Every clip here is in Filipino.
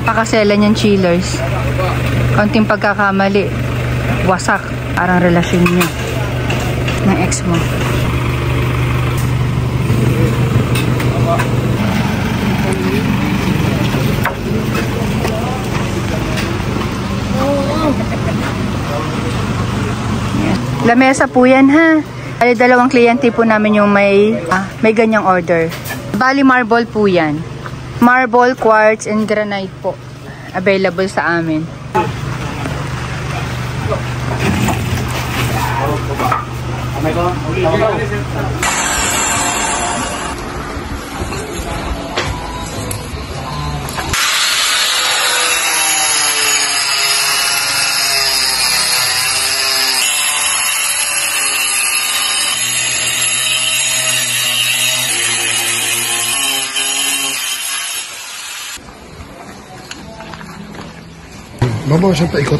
Napakasela niyang chillers. Konting pagkakamali, wasak. Parang relasyon niya ng ex mo. Lamesa po yan, ha. Bali, dalawang kliyente po namin yung may ganyang order. Bali, marble po yan. Marble, quartz, and granite po. Available sa amin. Mama, siya paikot.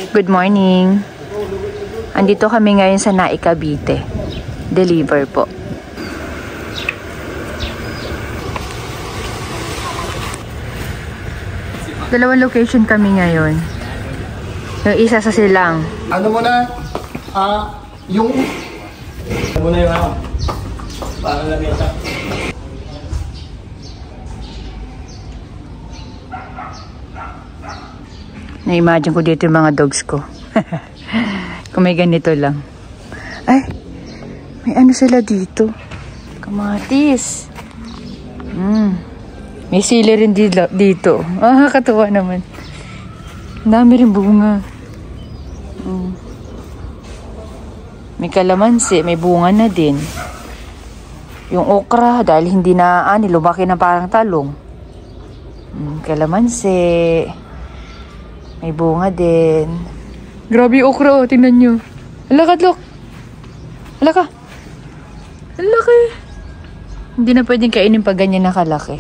Good morning. Andito kami ngayon sa Nai, Cavite. Deliver po. Dalawang location kami ngayon. Yung isa sa Silang. Ano mo na? Yung... Ano mo na yung ano? Parang lamesa. Na-imagine ko dito yung mga dogs ko. Kung may ganito lang. Ay, may ano sila dito. Kamatis. May sili rin dito. Katuwa naman. Ang dami rin bunga. May kalamansi, may bunga na din. Yung okra, dahil hindi na lumaki na parang talong. Kalamansi. May bunga din. Grabe yung okra, oh. Tingnan nyo. Alakad, look. Alaka. Alaki. Hindi na pwedeng kainin pag ganyan nakalaki.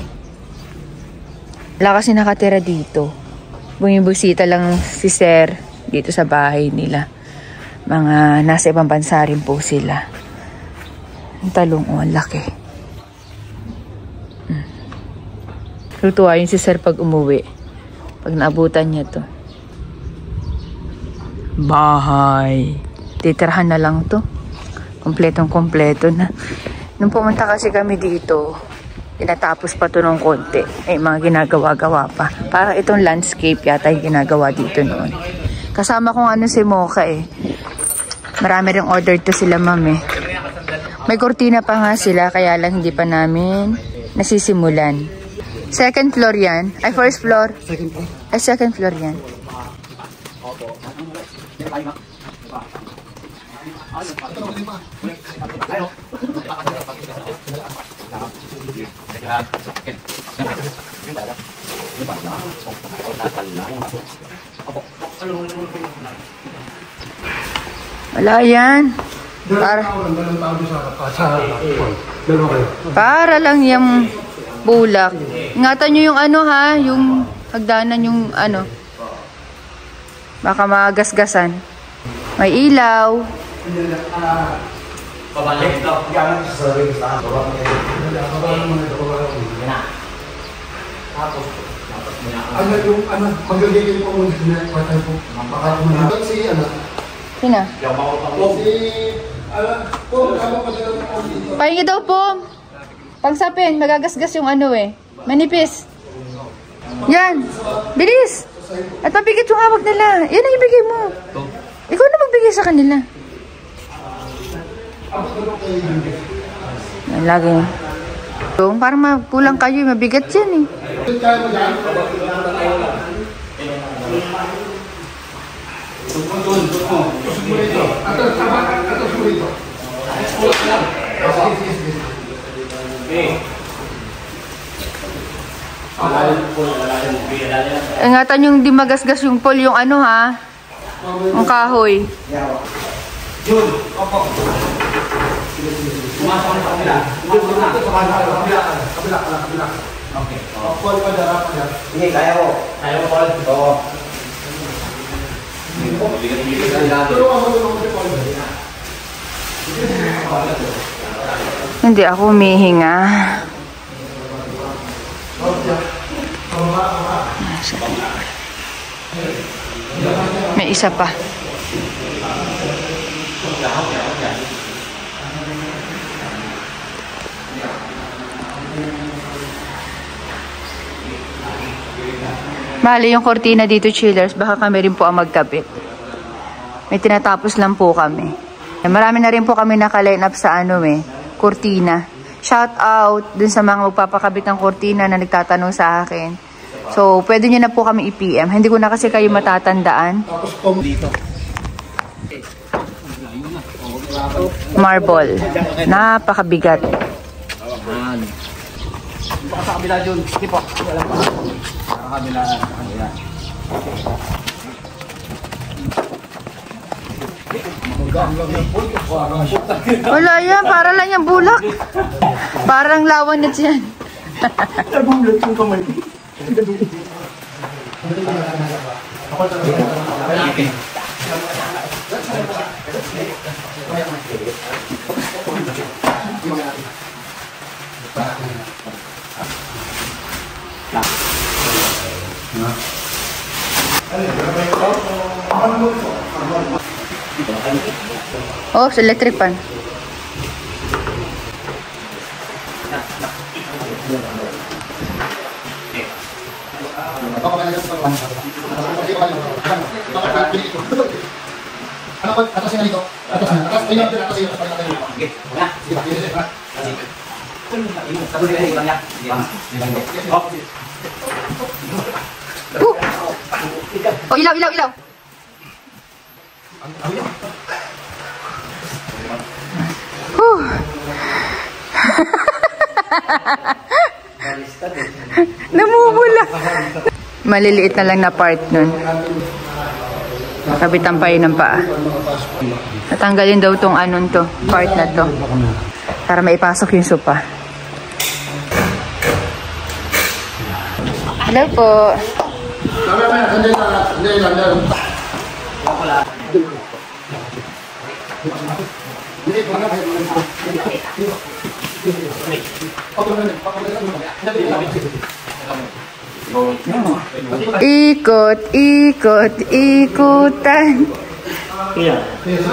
Wala kasi nakatira dito. Bumibusita lang si Sir dito sa bahay nila. Mga nasa ibang bansa rin po sila. Ang talong, oh, ang laki. Tutuwa yun si Sir pag umuwi. Pag naabutan niya to. Bahay. Titirahan na lang to. Kompletong-kompleto na. Nung pumunta kasi kami dito, tinatapos pa to ng konti. May mga ginagawa-gawa pa. Parang itong landscape yata yung ginagawa dito noon. Kasama kong ano si Mocha eh. Marami ring order to sila, ma'am eh. May kortina pa nga sila, kaya lang hindi pa namin nasisimulan. Second floor yan. Ay, first floor. Second floor. Ay, second floor yan. Wala yan. Para lang yung bulak. Ingatan nyo yung ano ha, yung hagdanan yung ano. Baka magasgasan. May ilaw. Pabalik to. Ano yung ano, magagigil po muna na patay po. Baka muna. Si ano? Sino? Si po, ano pa dito? Pahingi daw po. Pagsapin, magagasgas yung ano eh. Manipis. Yan. Bilis. At mabigat yung hawak nila. Yan ang ibigay mo. Ikaw na magbigay sa kanila. Yan, lagi. Parang makulang kayo, mabigat yan eh. Ingatan yung di magasgas yung pole, yung ano ha, yung kahoy. Okay. Paul pa dara pa dara. Hindi, kaya ko. Kaya ko, Paul. Oo. Hindi ako humihinga. May isa pa. Bali yung kortina dito, chillers, baka kami rin po ang magkabit. May tinatapos lang po kami. Marami na rin po kami naka-line up sa kortina. Shout out dun sa mga magpapakabit ng kortina na nagtatanong sa akin. So, pwede nyo na po kami i-PM. Hindi ko na kasi kayo matatandaan. Marble. Napakabigat. Baka sa kabila dyan. Sige po. Sa kabila. Wala yan. Para lang yung bulak. Parang lawan na yan. Nabulot yung kamay. Oh, sa electric pan. Atas nga dito. Atas nga. Atas ayun. Atas ayun. Okay. Oh, ilaw, ilaw, ilaw. Namumula. Maliliit na lang na part nun. Nakabitan pa yun ng paa. Natanggalin daw tong part na to. Para maipasok yung sopa. Hello po. Ikot, ikot, ikutan.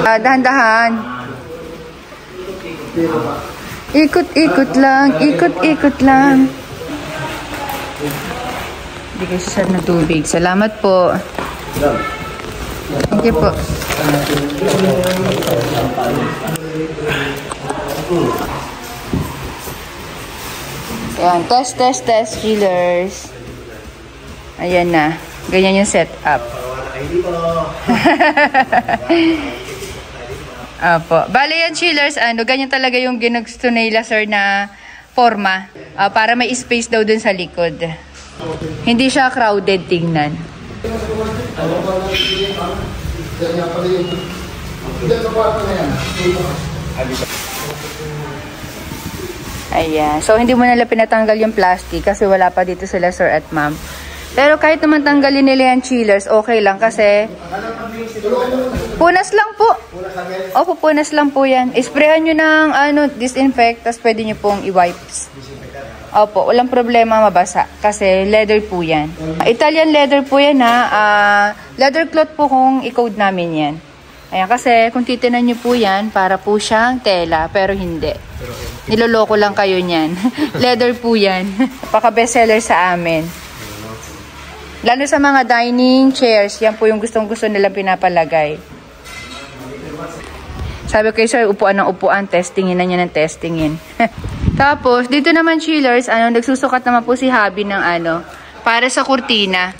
Dahan-dahan. Ikot, ikot lang, ikot, ikot lang. Bigay siya ng tubig. Salamat po. Thank you po. Ayan, test, test, test, chillers. Ayan na. Ganyan yung setup. Apo. Bale yan, chillers, ganyan talaga yung ginusto nila, sir, na forma. Para may space daw dun sa likod. Hindi siya crowded tingnan. Ayan. So, hindi mo nila pinatanggal yung plastic kasi wala pa dito sila, sir at ma'am. Pero kahit naman tanggalin nila yung chillers, okay lang kasi punas lang po. Opo, punas lang po yan. Isprayan nyo ng disinfect, tapos pwede nyo pong i-wipes. Opo, walang problema mabasa kasi leather po yan. Italian leather po yan ha. Leather cloth po kung i-code namin yan. Ayan, kasi kung titinan nyo po yan, para po siyang tela, pero hindi. Niloloko lang kayo niyan. Leather po yan. Paka bestseller sa amin. Lalo sa mga dining chairs, yan po yung gustong-gusto nilang pinapalagay. Sabi ko, sir, upuan ng upuan, testingin na niya ng testingin. Tapos, dito naman chillers, nagsusukat naman po si Habi ng para sa kurtina.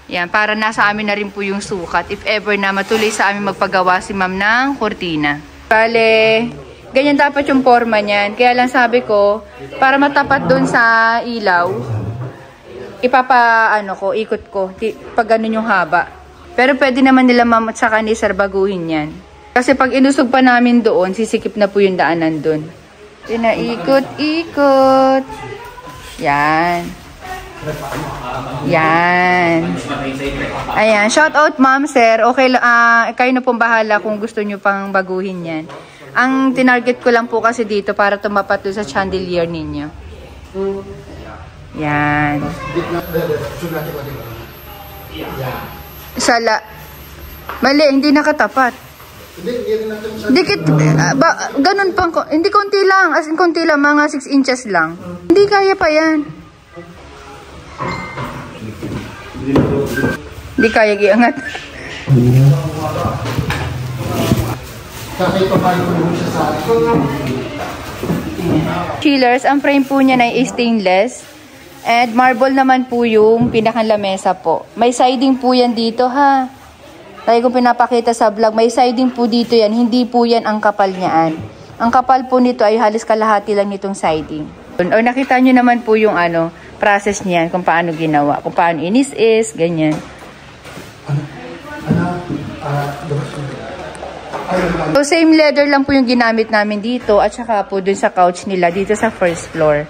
Yan, para nasa amin na rin po yung sukat. If ever na matuloy sa amin magpagawa si ma'am ng kurtina. Bale, ganyan dapat yung forma niyan. Kaya lang sabi ko, para matapat doon sa ilaw, ikot ko, pag ganun yung haba. Pero pwede naman nila ma'am at saka ni sir baguhin yan. Kasi pag inusog pa namin doon, sisikip na po yung daanan doon. Pinaikot-ikot. Yan. Yan. Ayan. Shout out ma'am, sir. Okay, kayo na pong bahala kung gusto nyo pang baguhin yan. Ang tinarget ko lang po kasi dito para tumapat doon sa chandelier ninyo. Yan. Mali, hindi nakatapat. Dikit, ganun pang, hindi konti lang, as in konti lang, mga 6 inches lang. Hindi kaya pa yan. Hindi kaya iangat. Chillers, ang frame po niya ay stainless. And marble naman po yung pinakang lamesa po. May siding po yan dito ha. Lagi kong pinapakita sa vlog, may siding po dito yan. Hindi po yan ang kapal niyaan. Ang kapal po nito ay halos kalahati lang nitong siding. O nakita nyo naman po yung process niyan, kung paano ginawa, kung paano inis-is, ganyan. So same leather lang po yung ginamit namin dito at saka po dun sa couch nila dito sa first floor.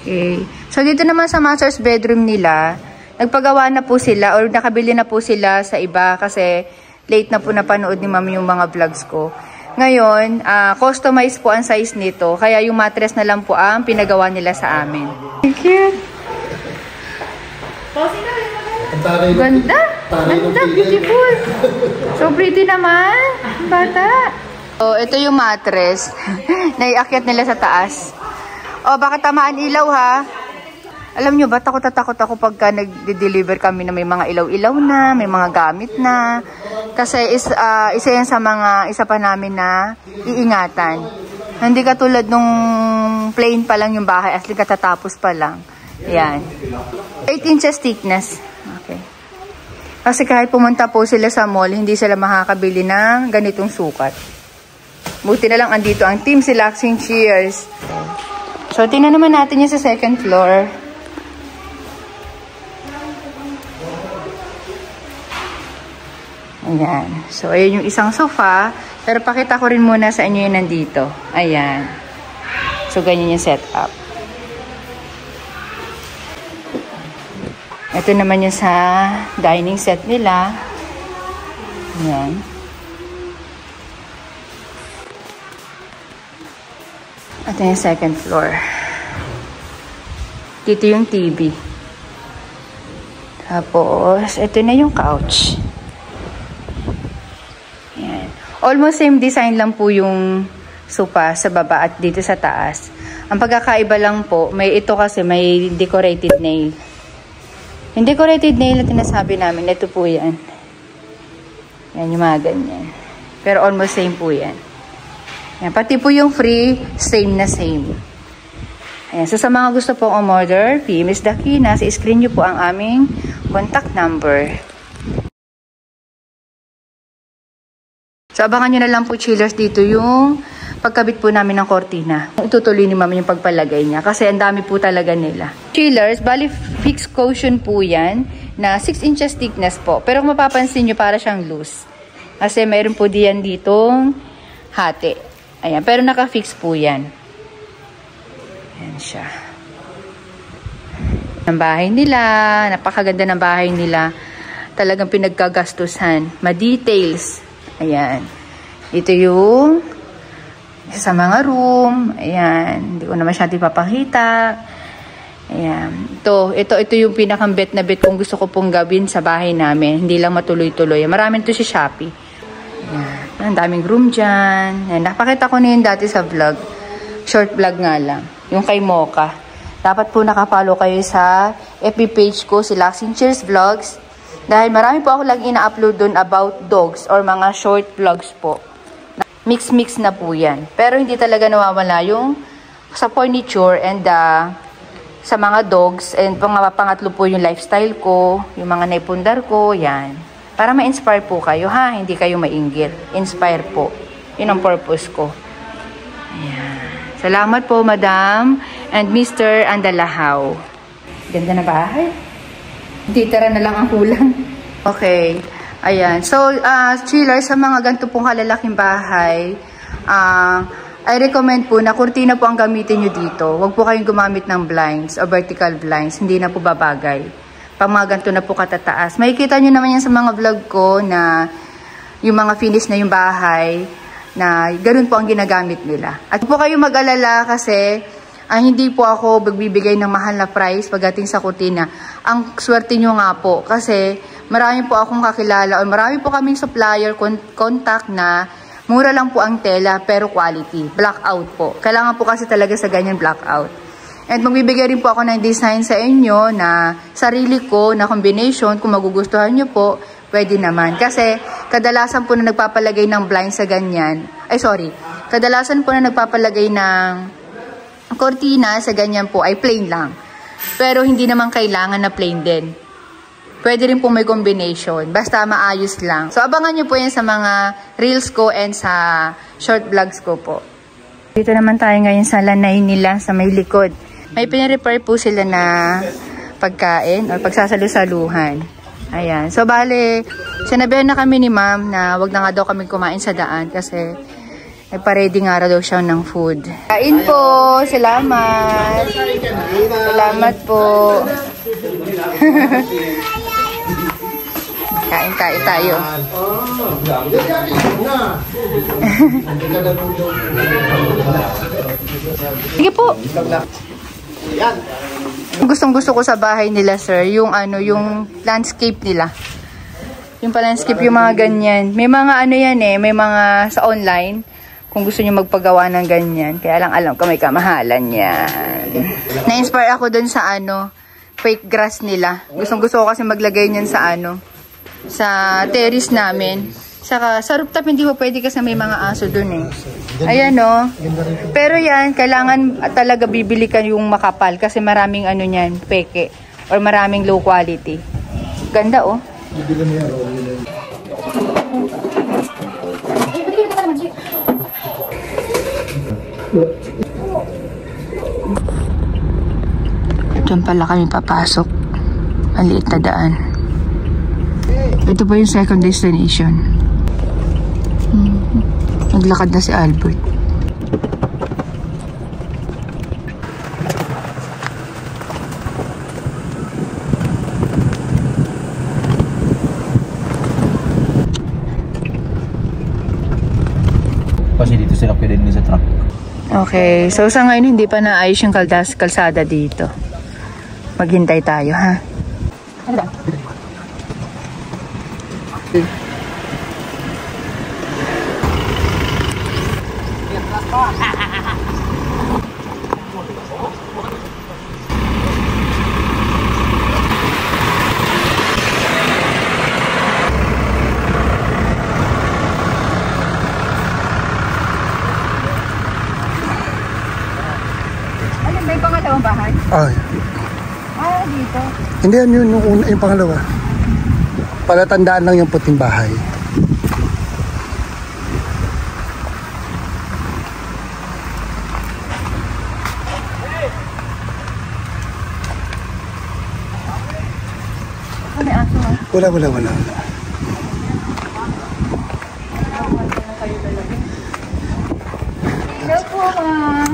Okay. So dito naman sa master's bedroom nila, nagpagawa na po sila or nakabili na po sila sa iba kasi late na po napanood ni ma'am yung mga vlogs ko. Ngayon, customize po ang size nito. Kaya yung mattress na lang po ang pinagawa nila sa amin. Thank you. Ganda. Ganda. Beautiful. So pretty naman. Bata. So, ito yung mattress. Naiakyat nila sa taas. O, baka tamaan ilaw ha. Alam nyo ba, takot ako pagka nag-deliver kami na may mga ilaw-ilaw na, may mga gamit na. Kasi isa yan sa mga, isa pa namin na iingatan. Hindi katulad nung plain pa lang yung bahay, asli katatapos pa lang. Yan. 8 inches thickness. Okay. Kasi kahit pumunta po sila sa mall, hindi sila makakabili ng ganitong sukat. Buti na lang andito ang Team Relaxing Chairs. So, tingnan naman natin yung sa second floor. Ayan. So, ayan yung isang sofa. Pero pakita ko rin muna sa inyo yung nandito. Ayan. So, ganyan yung setup. Ito naman yung sa dining set nila. Ayan. Ito yung second floor. Dito yung TV. Tapos, ito na yung couch. Ayan. Almost same design lang po yung sofa sa baba at dito sa taas. Ang pagkakaiba lang po, may ito kasi may decorated nail. Yung decorated nail na tinasabi namin, ito po yan. Yan yung mga ganyan. Pero almost same po yan. Yan, pati po yung free, same na same. Ayan, so sa mga gusto pong umorder, PM is Daki, nasa screen nyo po ang aming contact number. So abangan nyo na lang po chillers dito yung pagkabit po namin ng kortina. Itutuloy ni mama yung pagpalagay niya kasi ang dami po talaga nila. Chillers, bali fixed cushion po yan na 6 inches thickness po. Pero kung mapapansin nyo para siyang loose. Kasi mayroon po diyan ditong hati. Ayan, pero naka-fix po yan. Ayan siya. Ang bahay nila, napakaganda ng bahay nila. Talagang pinagkagastusan. Ma-details. Ayan. Ito yung sa mga room. Ayan. Hindi ko na masyadong ipapakita. Ayan. Ito yung pinakang bet na bet kung gusto ko pong gawin sa bahay namin. Hindi lang matuloy-tuloy. Maraming to si Shopee. Ayan. Ang daming room dyan. Ayan. Napakita ko na yun dati sa vlog. short vlog nga lang. Yung kay Mocha. Dapat po nakapollow kayo sa FB page ko, si Laxing Cheers Vlogs. Dahil marami po ako lang ina-upload doon about dogs or mga short vlogs po. Mix-mix na po yan. Pero hindi talaga nawawala yung sa furniture and sa mga dogs. And pangatlo po yung lifestyle ko, yung mga naipundar ko, yan. Para ma-inspire po kayo, ha? Hindi kayo mainggit. Inspire po. Yun ang purpose ko. Ayan. Salamat po, Madam and Mr. Andalahaw. Ganda na bahay. Titira na lang ang kulang. Okay. Ayan. So, chiller, sa mga ganito pong kalalaking bahay, I recommend po na kurtina po ang gamitin nyo dito. Huwag po kayong gumamit ng blinds o vertical blinds. Hindi na po babagay. Pag mga ganito na po katataas. Makikita nyo naman yan sa mga vlog ko na yung mga finish na yung bahay, na ganoon po ang ginagamit nila. At po kayo mag-alala kasi hindi po ako magbibigay ng mahal na price pagdating sa kurtina. Ang swerte nyo nga po kasi marami po akong kakilala o marami po kaming supplier contact na mura lang po ang tela pero quality. Blackout po. Kailangan po kasi talaga sa ganyan blackout. And magbibigay rin po ako ng design sa inyo na sarili ko na combination. Kung magugustuhan nyo po, pwede naman. Kasi kadalasan po na nagpapalagay ng blind sa ganyan. Kadalasan po na nagpapalagay ng kortina sa ganyan po ay plain lang. Pero hindi naman kailangan na plain din. Pwede rin po may combination. Basta maayos lang. So abangan nyo po yan sa mga reels ko and sa short vlogs ko po. Dito naman tayo ngayon sa lanay nila sa may likod. May pinrepair po sila na pagkain o pagsasalu-saluhan. Ayan. So, bale, sinabihan na kami ni ma'am na wag na nga daw kami kumain sa daan kasi nagpa-ready nga daw siya ng food. Kain po! Salamat! Salamat po! Kain tayo. Sige po! Gustong-gusto ko sa bahay nila, sir, yung yung landscape nila. Yung pa-landscape, yung mga ganyan. May mga yan may mga sa online, kung gusto niyo magpagawa ng ganyan. Kaya lang alam ko may kamahalan yan. Na-inspire ako dun sa fake grass nila. Gustong-gusto ko kasi maglagay niyan sa sa terrace namin. Saka sa rooftop hindi po pwede kasi may mga aso dun Ayan Pero yan, kailangan talaga bibili ka yung makapal kasi maraming niyan, peke. Or maraming low quality. Ganda Bibili mo yan Diyan pala kami papasok. Maliit na daan. Ito po yung second destination. Naglakad na si Albert. Kasi dito sila pwede din sa truck. Okay, so sa ngayon hindi pa naayos yung kalsada dito. Maghintay tayo, ha? Ano ba? May pangalawang bahay? Dito? Hindi yan yung pangalawa. Palatandaan lang yung puting bahay. May aso Wala. Hello po, ma'am.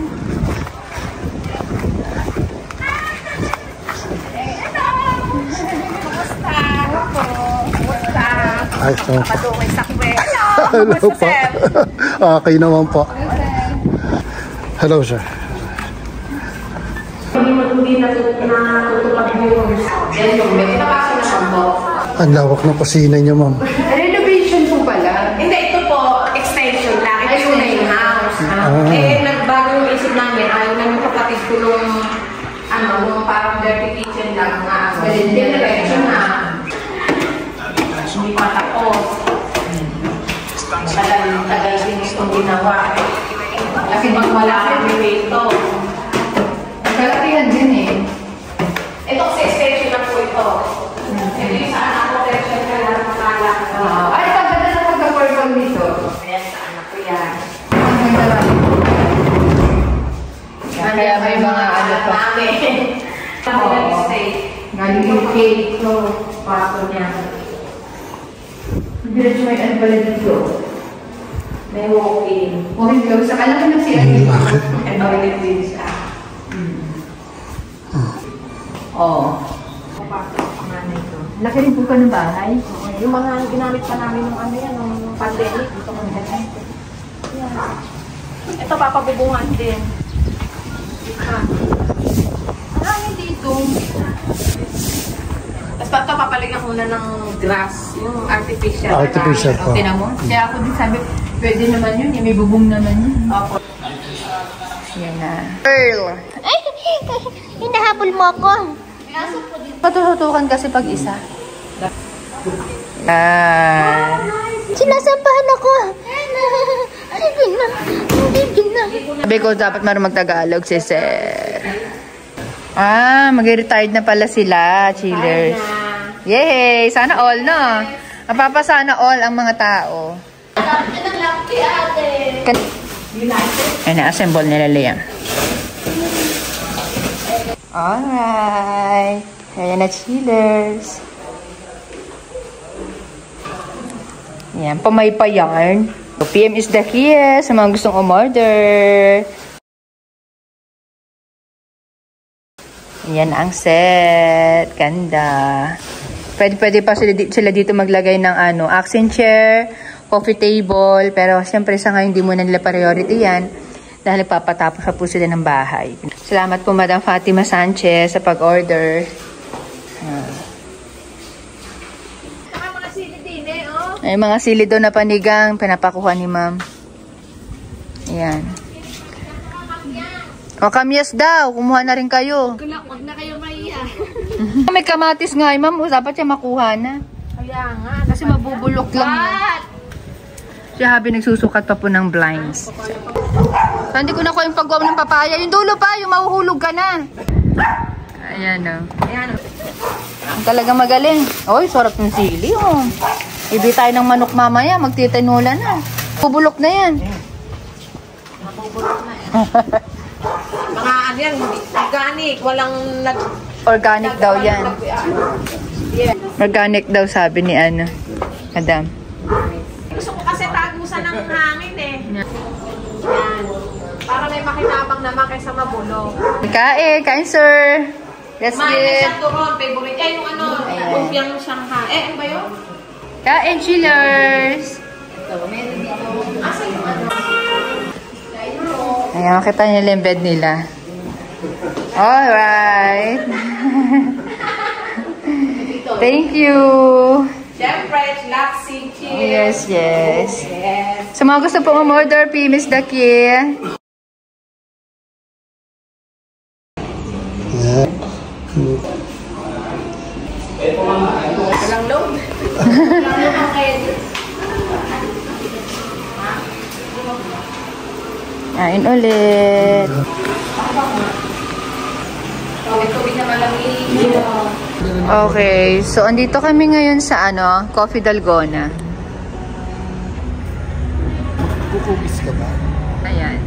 Ayos naman po. Patungoy sa kwet. Hello po. Okay naman po. Hello, sir. Ang lawak ng kusina niyo, ma'am. Renovation po pala. Hindi, ito po, extension lang. Ito yung main house. Nagbagong isip namin dalawa. Kasi pag wala kami rito. Kalakihan din eh. Ito kasi special lang po ito. Ito yung sa anak ko, special ka lang makala. Ay, pagkata na pagka-purple dito. Ayan, sa anak ko yan. Kaya may mga ano pa. Galing yung cake. So, paso niya. Diretso may ano pala dito. May walk-in. Walk-in close. Sa kalaki ng siya. And toilet din siya. Oo. Laki rin po ka ng bahay. Yung mga ginamit pa namin ng ano yan, ng pandemic. Ito mga ganyan. Ito, papabubungan din. Marami dito. Tapos ito, papalagyan ko muna ng grass. Yung artificial. Artificial po. Tinan mo? Kaya ako din sabi, pwede naman yun. May bubong naman yun. Opo. Yan na. Earl! Ay, hinahabol mo ako. Patututukan kasi pag isa. Sinasampahan ako. Sige na. Sige na. Sabi ko, dapat marunong mag-Tagalog si Sir. Mag-retired na pala sila, chillers. Yay! Sana all, no? Mapapasana all ang mga tao. Ay, na-assemble nila Liam. Alright. Kaya na, chillers. Yan, pamaypa yarn. PM is the key sa mga gustong umorder. Yan ang set. Ganda. Pwede pa sila dito maglagay ng accent chair, coffee table. Pero siyempre sa ngayon, hindi muna nila priority yan. Dahil papatapos pa po sila ng bahay. Salamat po Madam Fatima Sanchez sa pag-order. Ay, mga sili doon na panigang, pinapakuha ni ma'am. Ayan. O, kamyas daw. Kumuha na rin kayo. Huwag na kayo maiya. May kamatis nga, ma'am. Dapat siya makuha na. Kaya nga. Kasi mabubulok lang yan. Si Habi nagsusukat pa po ng blinds. So, hindi ko na ko yung paggawa ng papaya. Yung dulo pa, yung mahuhulog ka na. Ayan o. Ayan. Talagang magaling. Oy, sarap ng sili oh. Ibi tayo ng manok mamaya, magtitinula na. Bubulok na yan. Mabubulok na yan. Mga ano yan, organic, walang Organic daw yan. Organic daw sabi ni Madam. Gusto ko kasi tagusan ng hangin eh. Yan. Para may makinabang naman kaysa mabulok. Kain sir. Yes, May na yes. siya turon, favorite. Yung lumpiang Shanghai. Ano ba yun? Kain, chillers. Asa yung ano? Ayan, makita nila yung bed nila. Alright. Thank you. Siyempre, Laxi, cheers. Yes. Yes. Sa mga gusto po umorder, Miss Daki. Walang load. Walang load ang kayo. Kain ulit. Tubig na malamig. Okay, so andito kami ngayon sa Coffee Dalgona. Kukubis ka ba? Ayan.